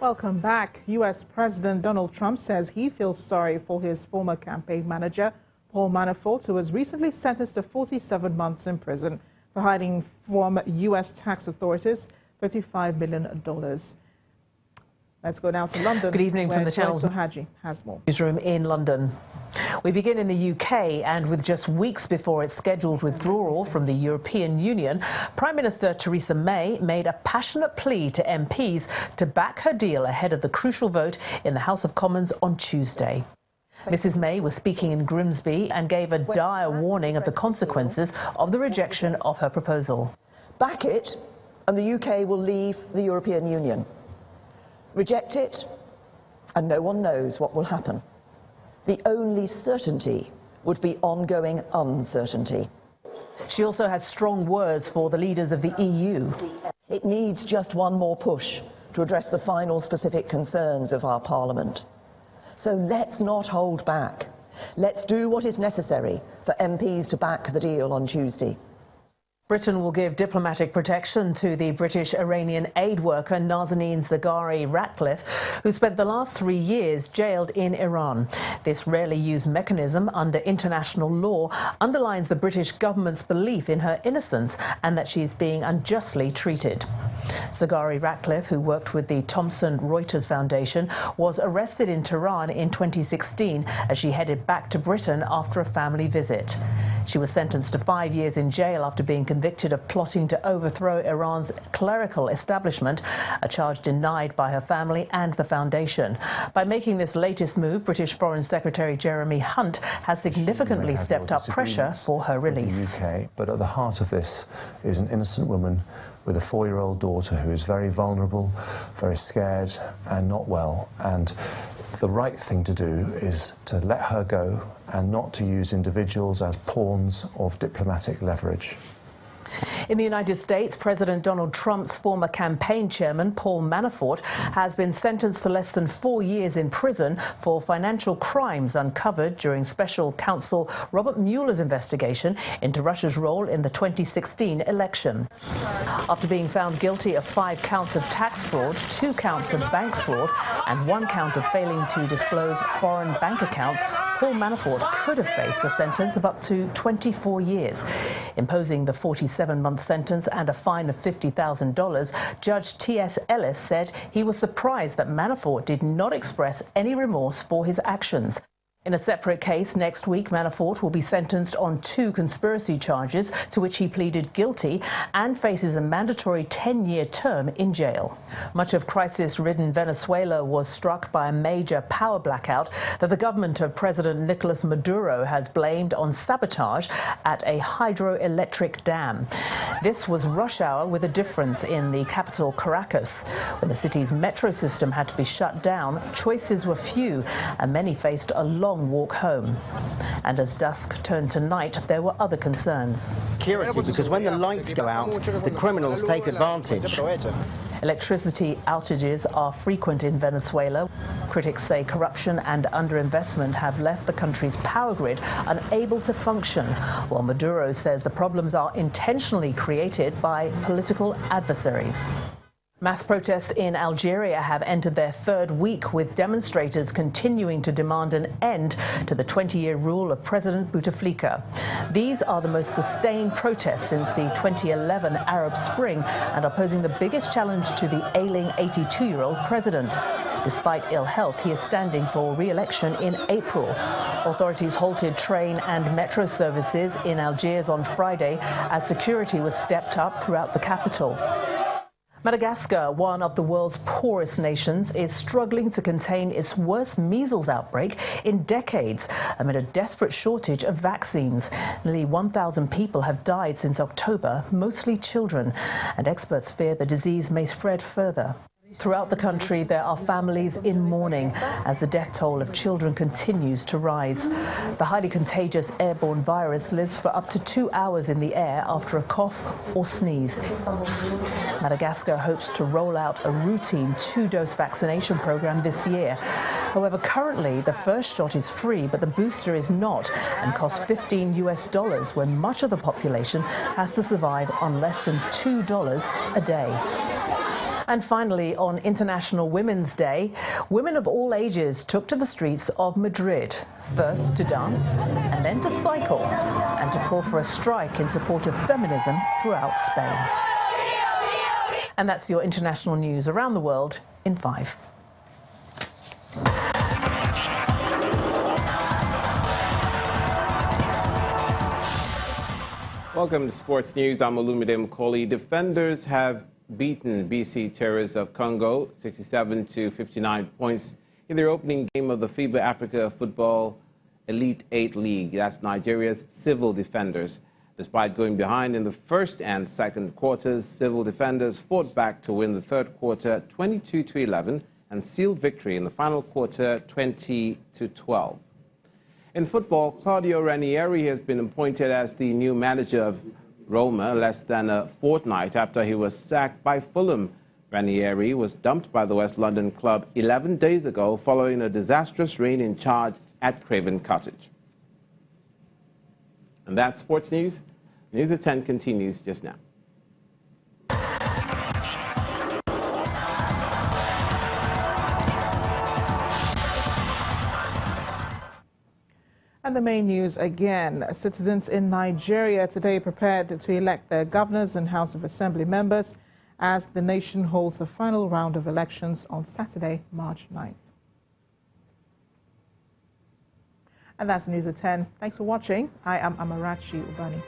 Welcome back. U.S. President Donald Trump says he feels sorry for his former campaign manager, Paul Manafort, who was recently sentenced to 47 months in prison for hiding from U.S. tax authorities $35 million. Let's go now to London. Good evening from the Channel's Haji has more. Newsroom in London. We begin in the UK, and with just weeks before its scheduled withdrawal from the European Union, Prime Minister Theresa May made a passionate plea to MPs to back her deal ahead of the crucial vote in the House of Commons on Tuesday. Mrs May was speaking in Grimsby and gave a dire warning of the consequences of the rejection of her proposal. Back it, and the UK will leave the European Union. Reject it, and no one knows what will happen. The only certainty would be ongoing uncertainty. She also has strong words for the leaders of the EU. It needs just one more push to address the final specific concerns of our Parliament. So let's not hold back. Let's do what is necessary for MPs to back the deal on Tuesday. Britain will give diplomatic protection to the British-Iranian aid worker Nazanin Zaghari-Ratcliffe, who spent the last 3 years jailed in Iran. This rarely used mechanism under international law underlines the British government's belief in her innocence and that she is being unjustly treated. Zaghari-Ratcliffe, who worked with the Thomson Reuters Foundation, was arrested in Tehran in 2016 as she headed back to Britain after a family visit. She was sentenced to 5 years in jail after being convicted of plotting to overthrow Iran's clerical establishment, a charge denied by her family and the foundation. By making this latest move, British Foreign Secretary Jeremy Hunt has significantly stepped up pressure for her release. The UK, but at the heart of this is an innocent woman with a 4-year-old daughter who is very vulnerable, very scared and not well. And the right thing to do is to let her go and not to use individuals as pawns of diplomatic leverage. In the United States, President Donald Trump's former campaign chairman, Paul Manafort, has been sentenced to less than 4 years in prison for financial crimes uncovered during special counsel Robert Mueller's investigation into Russia's role in the 2016 election. After being found guilty of 5 counts of tax fraud, 2 counts of bank fraud, and 1 count of failing to disclose foreign bank accounts, Paul Manafort could have faced a sentence of up to 24 years. Imposing the 47-month sentence and a fine of $50,000, Judge T.S. Ellis said he was surprised that Manafort did not express any remorse for his actions. In a separate case next week, Manafort will be sentenced on 2 conspiracy charges to which he pleaded guilty and faces a mandatory 10-year term in jail. Much of crisis-ridden Venezuela was struck by a major power blackout that the government of President Nicolas Maduro has blamed on sabotage at a hydroelectric dam. This was rush hour with a difference in the capital Caracas. When the city's metro system had to be shut down, choices were few and many faced a long walk home. And as dusk turned to night, there were other concerns. Security, because when the lights go out, the criminals take advantage. Electricity outages are frequent in Venezuela. Critics say corruption and underinvestment have left the country's power grid unable to function, while Maduro says the problems are intentionally created by political adversaries. Mass protests in Algeria have entered their 3rd week, with demonstrators continuing to demand an end to the 20-year rule of President Bouteflika. These are the most sustained protests since the 2011 Arab Spring and are posing the biggest challenge to the ailing 82-year-old president. Despite ill health, he is standing for re-election in April. Authorities halted train and metro services in Algiers on Friday as security was stepped up throughout the capital. Madagascar, one of the world's poorest nations, is struggling to contain its worst measles outbreak in decades amid a desperate shortage of vaccines. Nearly 1,000 people have died since October, mostly children, and experts fear the disease may spread further. Throughout the country, there are families in mourning as the death toll of children continues to rise. The highly contagious airborne virus lives for up to 2 hours in the air after a cough or sneeze. Madagascar hopes to roll out a routine 2-dose vaccination program this year. However, currently the first shot is free, but the booster is not and costs $15 when much of the population has to survive on less than $2 a day. And finally, on International Women's Day, women of all ages took to the streets of Madrid, first to dance and then to cycle and to call for a strike in support of feminism throughout Spain. And that's your international news around the world in 5. Welcome to Sports News. I'm Olumide Macaulay. Defenders have beaten BC Terrors of Congo 67 to 59 points in their opening game of the FIBA Africa Football Elite 8 League. That's Nigeria's Civil Defenders. Despite going behind in the first and second quarters, Civil Defenders fought back to win the third quarter 22 to 11 and sealed victory in the final quarter 20 to 12. In football, Claudio Ranieri has been appointed as the new manager of Roma less than a fortnight after he was sacked by Fulham. Ranieri was dumped by the West London club 11 days ago following a disastrous reign in charge at Craven Cottage. And that's Sports News. News at 10 continues just now. And the main news again. Citizens in Nigeria today prepared to elect their governors and House of Assembly members as the nation holds the final round of elections on Saturday, March 9th. And that's News at 10. Thanks for watching. I am Amarachi Ubani.